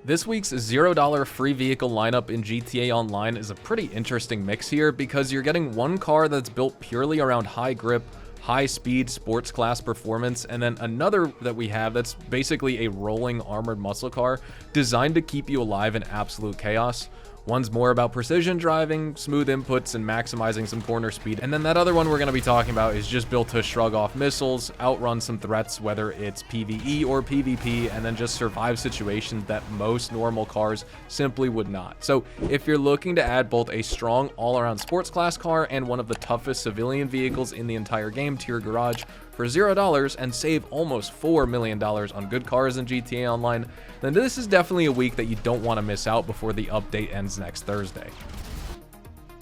This week's $0 free vehicle lineup in GTA Online is a pretty interesting mix here because you're getting one car that's built purely around high grip, high speed, sports class performance, and then another that we have that's basically a rolling armored muscle car designed to keep you alive in absolute chaos. One's more about precision driving, smooth inputs, and maximizing some corner speed. And then that other one we're going to be talking about is just built to shrug off missiles, outrun some threats, whether it's PvE or PvP, and then just survive situations that most normal cars simply would not. So if you're looking to add both a strong all-around sports class car and one of the toughest civilian vehicles in the entire game to your garage for $0 and save almost $4 million on good cars in GTA Online, then this is definitely a week that you don't want to miss out before the update ends next Thursday.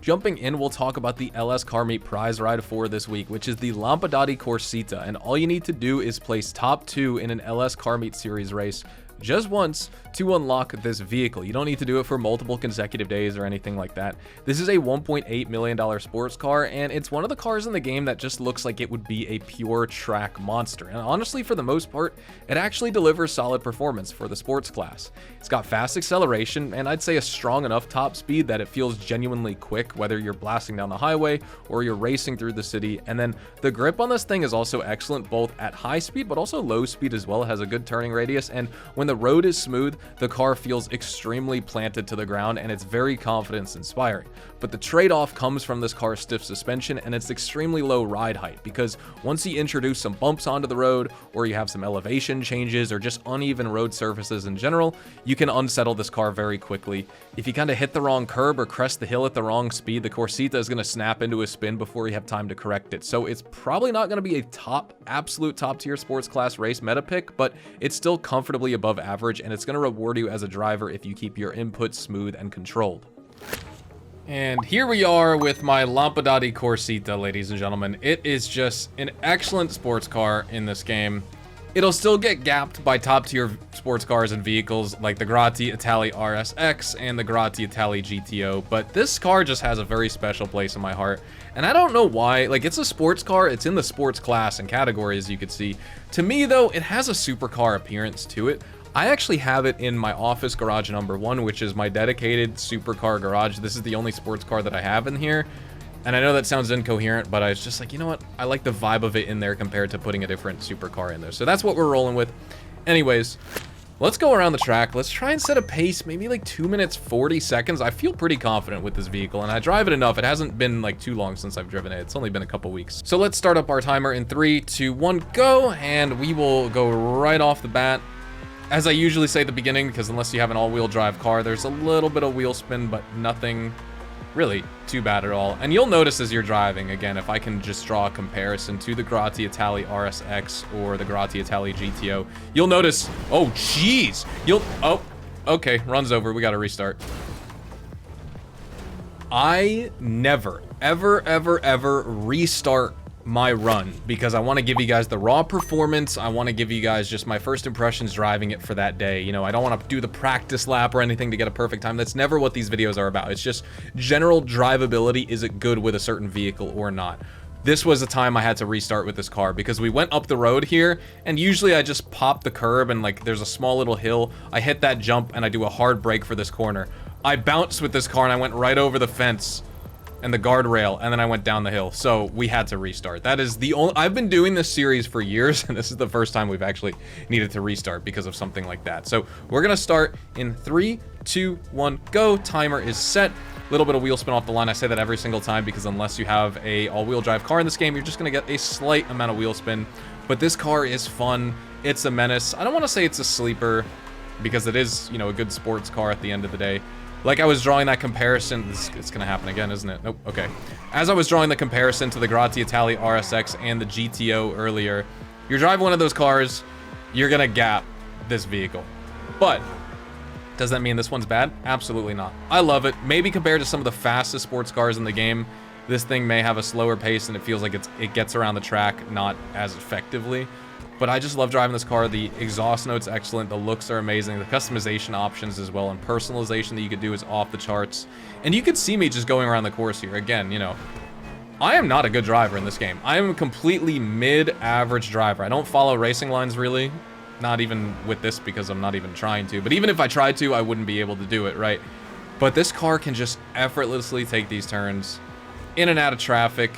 Jumping in, we'll talk about the LS Car Meet prize ride for this week, which is the Lampadati Corsita, and all you need to do is place top 2 in an LS Car Meet series race just once to unlock this vehicle. You don't need to do it for multiple consecutive days or anything like that. This is a $1.8 million sports car, and it's one of the cars in the game that just looks like it would be a pure track monster. And honestly, for the most part, it actually delivers solid performance for the sports class. It's got fast acceleration, and I'd say a strong enough top speed that it feels genuinely quick, whether you're blasting down the highway or you're racing through the city. And then the grip on this thing is also excellent, both at high speed, but also low speed as well. It has a good turning radius, and when the road is smooth, the car feels extremely planted to the ground, and it's very confidence inspiring. But the trade-off comes from this car's stiff suspension and its extremely low ride height, because once you introduce some bumps onto the road, or you have some elevation changes, or just uneven road surfaces in general, you can unsettle this car very quickly. If you kind of hit the wrong curb or crest the hill at the wrong speed, the Corsita is going to snap into a spin before you have time to correct it. So it's probably not going to be a absolute top tier sports class race meta pick, but it's still comfortably above average, and it's going to reward you as a driver if you keep your inputs smooth and controlled. And here we are with my Lampadati Corsita, ladies and gentlemen. It is just an excellent sports car in this game. It'll still get gapped by top tier sports cars and vehicles like the Grotti Italia RSX and the Grotti Italia GTO, but this car just has a very special place in my heart. And I don't know why. Like, it's a sports car, it's in the sports class and category, as you can see. To me though, it has a supercar appearance to it. I actually have it in my office garage number 1, which is my dedicated supercar garage. This is the only sports car that I have in here. And I know that sounds incoherent, but I was just like, you know what? I like the vibe of it in there compared to putting a different supercar in there. So that's what we're rolling with. Anyways, let's go around the track. Let's try and set a pace, maybe like 2 minutes, 40 seconds. I feel pretty confident with this vehicle, and I drive it enough. It hasn't been like too long since I've driven it. It's only been a couple weeks. So let's start up our timer in 3, 2, 1, go. And we will go right off the bat. As I usually say at the beginning, because unless you have an all-wheel drive car, there's a little bit of wheel spin, but nothing really too bad at all. And you'll notice as you're driving, again, if I can just draw a comparison to the Grotti Italia RSX or the Grotti Italia GTO, you'll notice, oh, jeez, oh, okay, runs over, we gotta restart. I never, ever restart my run because I want to give you guys the raw performance. I want to give you guys just my first impressions driving it for that day. You know, I don't want to do the practice lap or anything to get a perfect time. That's never what these videos are about. It's just general drivability. Is it good with a certain vehicle or not? This was a time I had to restart with this car because we went up the road here, and usually I just pop the curb and like there's a small little hill. I hit that jump and I do a hard brake for this corner. I bounced with this car and I went right over the fence and the guardrail, and then I went down the hill. So we had to restart. That is the only, I've been doing this series for years, and this is the first time we've actually needed to restart because of something like that. So we're gonna start in 3, 2, 1, go. Timer is set. Little bit of wheel spin off the line. I say that every single time because unless you have a all-wheel drive car in this game, you're just gonna get a slight amount of wheel spin. But this car is fun. It's a menace. I don't want to say it's a sleeper because it is, you know, a good sports car at the end of the day. Like I was drawing that comparison, it's gonna happen again, isn't it? Nope, okay. As I was drawing the comparison to the Grotti Italia RSX and the GTO earlier, you're driving one of those cars, you're gonna gap this vehicle. But does that mean this one's bad? Absolutely not. I love it. Maybe compared to some of the fastest sports cars in the game, this thing may have a slower pace and it feels like it gets around the track not as effectively. But I just love driving this car. The exhaust note's excellent. The looks are amazing. The customization options as well and personalization that you could do is off the charts. And you could see me just going around the course here. Again, you know, I am not a good driver in this game. I am a completely mid-average driver. I don't follow racing lines really. Not even with this because I'm not even trying to. But even if I tried to, I wouldn't be able to do it, right? But this car can just effortlessly take these turns in and out of traffic.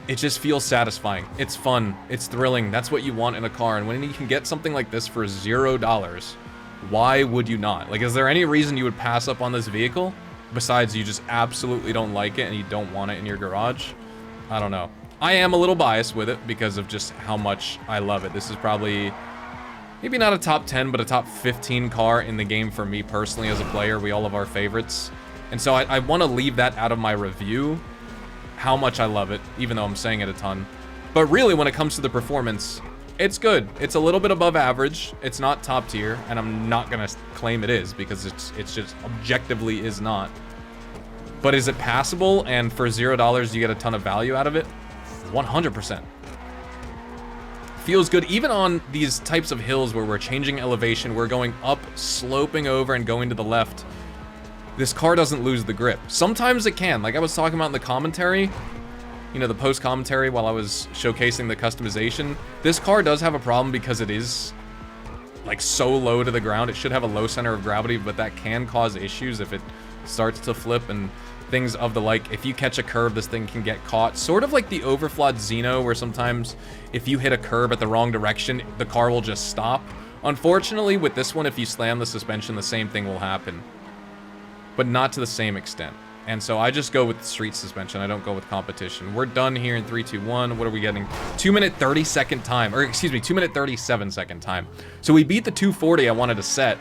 It just feels satisfying. It's fun. It's thrilling. That's what you want in a car. And when you can get something like this for $0, why would you not? Like, is there any reason you would pass up on this vehicle? Besides, you just absolutely don't like it and you don't want it in your garage? I don't know. I am a little biased with it because of just how much I love it. This is probably, maybe not a top 10, but a top 15 car in the game for me personally as a player. We all have our favorites. And so I want to leave that out of my review, how much I love it, even though I'm saying it a ton. But really, when it comes to the performance, it's good. It's a little bit above average. It's not top tier, and I'm not going to claim it is because it's just objectively is not. But is it passable? And for $0, you get a ton of value out of it? 100%. Feels good. Even on these types of hills where we're changing elevation, we're going up, sloping over, and going to the left. This car doesn't lose the grip. Sometimes it can. Like I was talking about in the commentary, you know, the post commentary while I was showcasing the customization. This car does have a problem because it is like so low to the ground. It should have a low center of gravity, but that can cause issues if it starts to flip and things of the like. If you catch a curve, this thing can get caught. Sort of like the overflawed Xeno, where sometimes if you hit a curb at the wrong direction, the car will just stop. Unfortunately, with this one, if you slam the suspension, the same thing will happen. But not to the same extent. And so I just go with street suspension. I don't go with competition. We're done here in 3, 2, 1. What are we getting? 2-minute 30-second time. Or excuse me, 2-minute 37-second time. So we beat the 240 I wanted to set.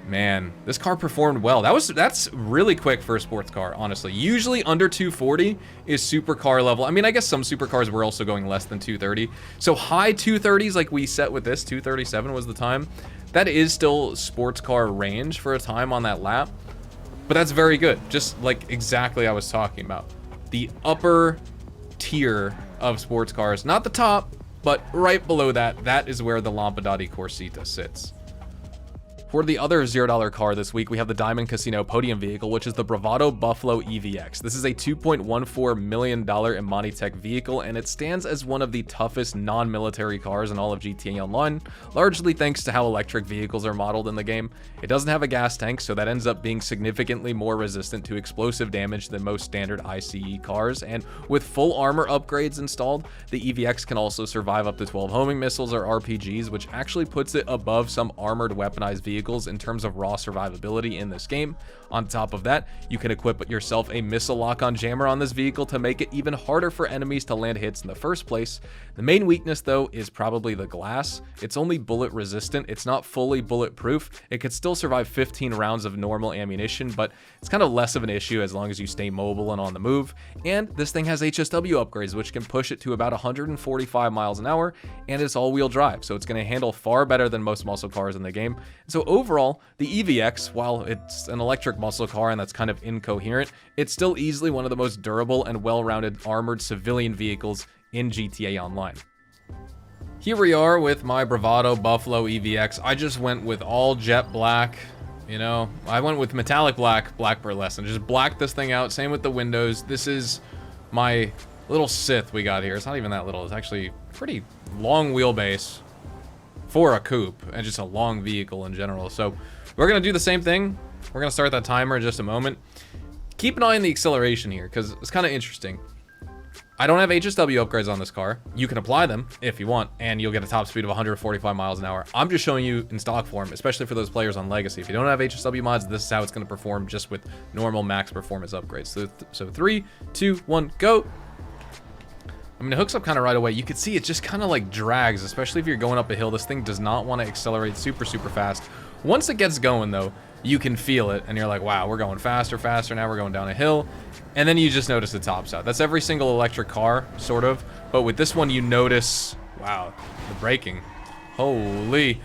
Man, this car performed well. That's really quick for a sports car, honestly. Usually under 240 is supercar level. I mean, I guess some supercars were also going less than 230. So high 230s like we set with this, 237 was the time. That is still sports car range for a time on that lap. But that's very good. Just like exactly I was talking about. The upper tier of sports cars, not the top, but right below that, that is where the Lampadati Corsita sits. For the other $0 car this week, we have the Diamond Casino Podium vehicle, which is the Bravado Buffalo EVX. This is a $2.14 million Imani Tech vehicle, and it stands as one of the toughest non-military cars in all of GTA Online, largely thanks to how electric vehicles are modeled in the game. It doesn't have a gas tank, so that ends up being significantly more resistant to explosive damage than most standard ICE cars, and with full armor upgrades installed, the EVX can also survive up to 12 homing missiles or RPGs, which actually puts it above some armored weaponized vehicles in terms of raw survivability in this game. On top of that, you can equip yourself a missile lock-on jammer on this vehicle to make it even harder for enemies to land hits in the first place. The main weakness though is probably the glass. It's only bullet resistant. It's not fully bulletproof. It could still survive 15 rounds of normal ammunition, but it's kind of less of an issue as long as you stay mobile and on the move. And this thing has HSW upgrades, which can push it to about 145 miles an hour, and it's all-wheel drive, so it's going to handle far better than most muscle cars in the game. So overall, the EVX, while it's an electric muscle car and that's kind of incoherent, it's still easily one of the most durable and well-rounded armored civilian vehicles in GTA Online. Here we are with my Bravado Buffalo EVX. I just went with all jet black, you know. I went with metallic black, black pearlescent. Just blacked this thing out. Same with the windows. This is my little Sith we got here. It's not even that little. It's actually pretty long wheelbase for a coupe and just a long vehicle in general. So we're gonna do the same thing. We're gonna start that timer in just a moment. Keep an eye on the acceleration here because it's kind of interesting. I don't have HSW upgrades on this car. You can apply them if you want, and you'll get a top speed of 145 miles an hour. I'm just showing you in stock form, especially for those players on Legacy. If you don't have HSW mods, this is how it's going to perform just with normal max performance upgrades. So 3, 2, 1, go. I mean, it hooks up kind of right away. You can see it just kind of like drags, especially if you're going up a hill. This thing does not want to accelerate super fast. Once it gets going, though, you can feel it, and you're like, wow, we're going faster. Now we're going down a hill. And then you just notice it tops out. That's every single electric car, sort of. But with this one, you notice, wow, the braking. Holy.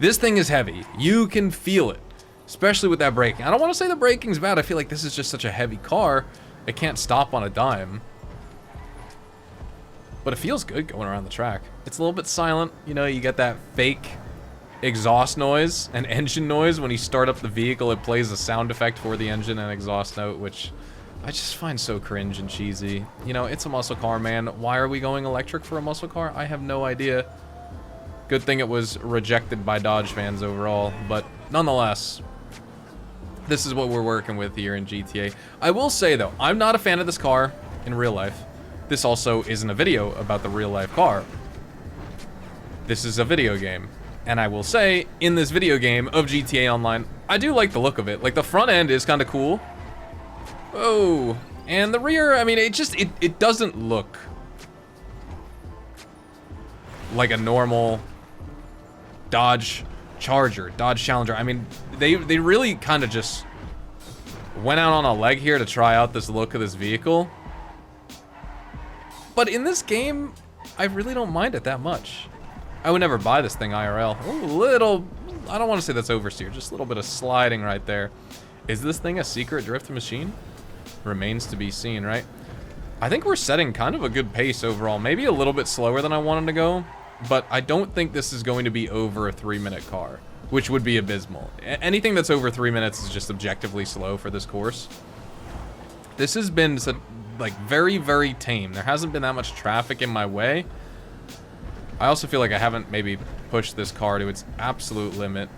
This thing is heavy. You can feel it, especially with that braking. I don't want to say the braking's bad. I feel like this is just such a heavy car. It can't stop on a dime. But it feels good going around the track. It's a little bit silent. You know, you get that fake exhaust noise and engine noise. When you start up the vehicle, it plays a sound effect for the engine and exhaust note, which I just find so cringe and cheesy. You know, it's a muscle car, man. Why are we going electric for a muscle car? I have no idea. Good thing it was rejected by Dodge fans overall, but nonetheless, this is what we're working with here in GTA. I will say, though, I'm not a fan of this car in real life. This also isn't a video about the real-life car. This is a video game. And I will say, in this video game of GTA Online, I do like the look of it. Like, the front end is kind of cool. Oh, and the rear, I mean, it doesn't look like a normal Dodge Charger, Dodge Challenger. I mean, they really kind of just went out on a leg here to try out this look of this vehicle. But in this game, I really don't mind it that much. I would never buy this thing IRL. Ooh, little, I don't want to say that's oversteer, just a little bit of sliding right there. Is this thing a secret drift machine? Remains to be seen, right? I think we're setting kind of a good pace overall. Maybe a little bit slower than I wanted to go, but I don't think this is going to be over a 3-minute car, which would be abysmal. Anything that's over 3 minutes is just objectively slow for this course. This has been like very, very tame. There hasn't been that much traffic in my way. I also feel like I haven't maybe pushed this car to its absolute limit.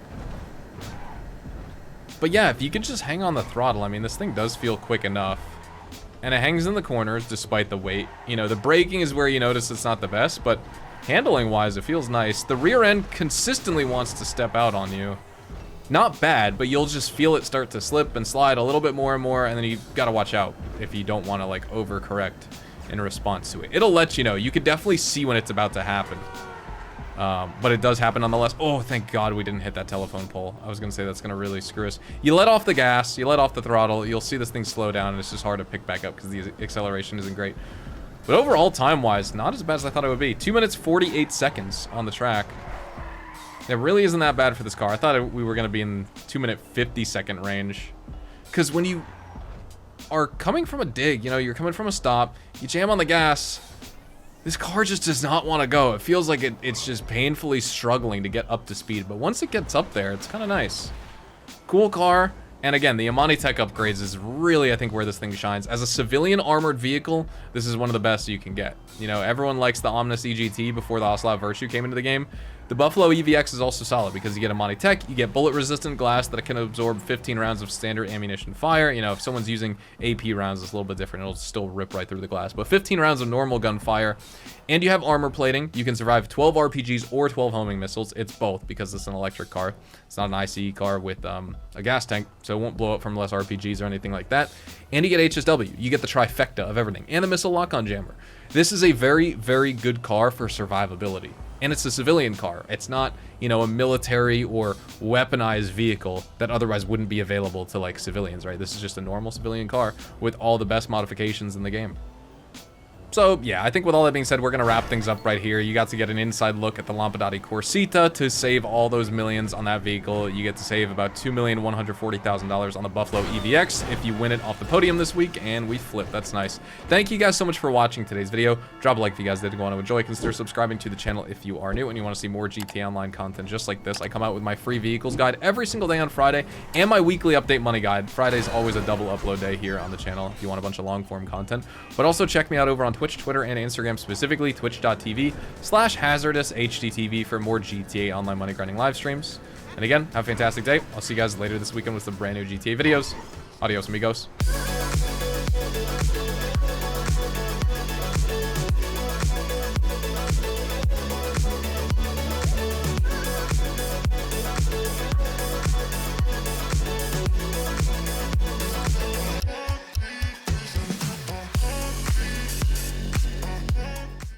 But yeah, if you could just hang on the throttle, I mean, this thing does feel quick enough. And it hangs in the corners despite the weight. You know, the braking is where you notice it's not the best, but handling-wise, it feels nice. The rear end consistently wants to step out on you. Not bad, but you'll just feel it start to slip and slide a little bit more and more, and then you've got to watch out if you don't want to, like, overcorrect in response to it. It'll let you know. You could definitely see when it's about to happen. But it does happen nonetheless. Oh, thank God we didn't hit that telephone pole. I was going to say that's going to really screw us. You let off the gas, you let off the throttle, you'll see this thing slow down, and it's just hard to pick back up because the acceleration isn't great. But overall, time-wise, not as bad as I thought it would be. 2 minutes, 48 seconds on the track. It really isn't that bad for this car. I thought we were going to be in 2-minute, 50-second range. Because when you are coming from a dig, you know, you're coming from a stop, you jam on the gas, this car just does not want to go. It feels like it's just painfully struggling to get up to speed. But once it gets up there, it's kind of nice. Cool car. And again, the Amani Tech upgrades is really, I think, where this thing shines. As a civilian armored vehicle, this is one of the best you can get. You know, everyone likes the Omnis EGT before the Ocelot Virtue came into the game. The Buffalo EVX is also solid because you get Amani Tech, you get bullet-resistant glass that can absorb 15 rounds of standard ammunition fire. You know, if someone's using AP rounds, it's a little bit different. It'll still rip right through the glass. But 15 rounds of normal gunfire. And you have armor plating. You can survive 12 RPGs or 12 homing missiles. It's both because it's an electric car. It's not an ICE car with a gas tank, so it won't blow up from less RPGs or anything like that. And you get HSW. You get the trifecta of everything. And the missile lock-on jammer. This is a very, very good car for survivability. And it's a civilian car. It's not, you know, a military or weaponized vehicle that otherwise wouldn't be available to, like, civilians, right? This is just a normal civilian car with all the best modifications in the game. So, yeah, I think with all that being said, we're going to wrap things up right here. You got to get an inside look at the Lampadati Corsita to save all those millions on that vehicle. You get to save about $2,140,000 on the Buffalo EVX if you win it off the podium this week, and we flip. That's nice. Thank you guys so much for watching today's video. Drop a like if you guys did want to enjoy. Consider subscribing to the channel if you are new and you want to see more GTA Online content just like this. I come out with my free vehicles guide every single day on Friday and my weekly update money guide. Friday's always a double upload day here on the channel if you want a bunch of long-form content. But also check me out over on Twitch, Twitter, and Instagram, specifically twitch.tv/HazardoushDTV for more GTA Online money grinding live streams. And again, have a fantastic day. I'll see you guys later this weekend with some brand new GTA videos. Adios, amigos.